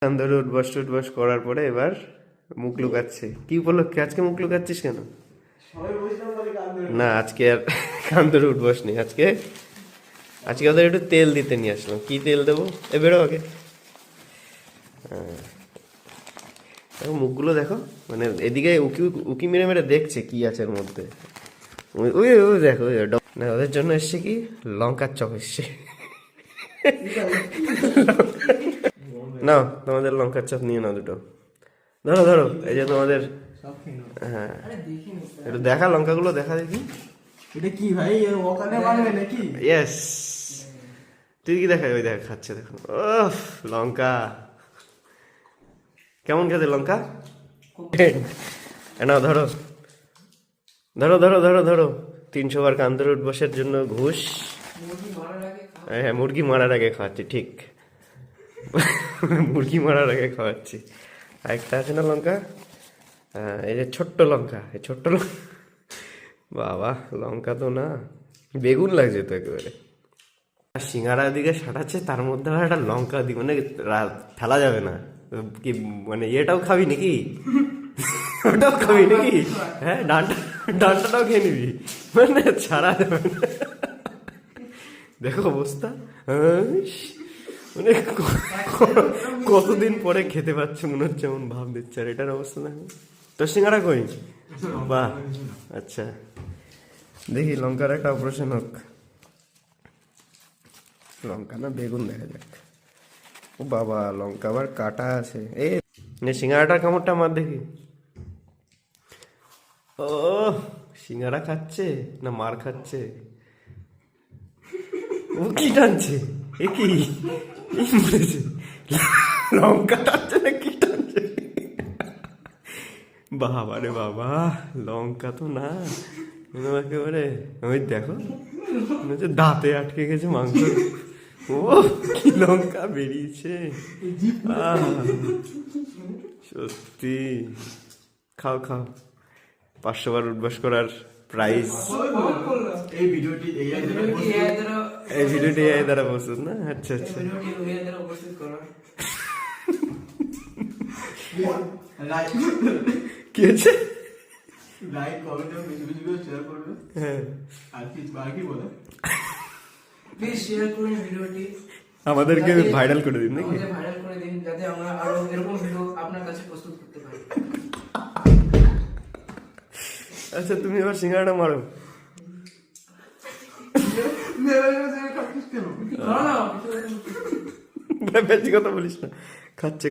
ধরে উঠবাস টুটবাস করার পরে এবার মুখ লুকাচ্ছে। কি উপলক্ষে আজকে মুখ লুকাচ্ছিস কেন? না আজকে আর কান ধরে উঠবাস নেই। আজকে আজকে ওদের একটু তেল দিতে নিয়ে আসলাম। কি তেল দেবো? এ বেরো আগে। দেখো মুখগুলো দেখো, মানে এদিকে উকি উকি মেরে মেরে দেখছে কি আছে এর মধ্যে। ওই ওই ওই দেখো না, ওদের জন্য এসছে কি লঙ্কার চপ এসছে। নাও তোমাদের লঙ্কার চপ নিয়ে নাও দুটো। ধরো ধরো, এই যে তোমাদের। হ্যাঁ একটু দেখা লঙ্কাগুলো দেখা দেখি। এটা কি ভাই, এর ওখানে বানাবে নাকি? ইয়েস, তুই কি দেখায়? ওই দেখা খাচ্ছে, দেখো। ওহ লঙ্কা, কেমন খেতে লঙ্কা? নাও ধরো ধরো ধরো ধরো ধরো। 300 বার কান ধরে উঠবসের জন্য ঘুষ। হ্যাঁ মুরগি মারার আগে খাওয়াচ্ছি, ঠিক। মুরগি মারার আগে খাওয়াচ্ছি। আরেকটা আছে না লঙ্কা, এই যে ছোট্ট লঙ্কা, এই ছোট্ট লঙ্কা। বাবা লঙ্কা তো না, বেগুন লাগছে তো একেবারে। সিঙ্গারা দিকে সাটাচ্ছে, তার মধ্যে আবার একটা লঙ্কা দি, মানে ফেলা যাবে না। কি মানে এটাও খাবি নাকি? ওটাও খাবি নাকি? হ্যাঁ ডান্টাটাও খেয়ে নিবি, মানে ছাড়া যাবে না। দেখো অবস্থা, মানে কতদিন পরে খেতে পাচ্ছে মনে হচ্ছে, এমন ভাব দিচ্ছে। আর এটার অবস্থা দেখো। তোর সিঙ্গারা কই? বাহ, আচ্ছা দেখি লঙ্কার একটা অপারেশন হোক। লঙ্কা না বেগুন, দেখা যাক। ও বাবা, লঙ্কা আবার কাটা আছে। এই সিঙ্গারাটার কামড়টা মার দেখি। ও সিঙ্গারা খাচ্ছে না মার খাচ্ছে? ও কি টানছে? এ কি মরেছে? লঙ্কা টানছে না কি টানছে? বাবা রে বাবা, লঙ্কা তো না একেবারে। ওই দেখো দাঁতে আটকে গেছে মাংস। ও কি লঙ্কা বেরিয়েছে! সত্যি, খাও খাও। 500 বার উঠবাস করার প্রাইজ। এই ভিডিওটি এই দ্বারা প্রস্তুত না? আচ্ছা আচ্ছা। কি হয়েছে? লাইক কমেন্ট এবং বেশি বেশি করে শেয়ার করবে। হ্যাঁ, আর কি বলে, প্লিজ শেয়ার করুন ভিডিওটি, আমাদেরকে ভাইরাল করে দিন নাকি? আমাদের ভাইরাল করে দিন, যাতে আমরা আরো এরকম ভিডিও আপনার কাছে প্রস্তুত করতে পারি। আচ্ছা তুমি এবার সিঙ্গাড়াটা মারো। না না বেশি কথা বলিস না, খাচ্ছে।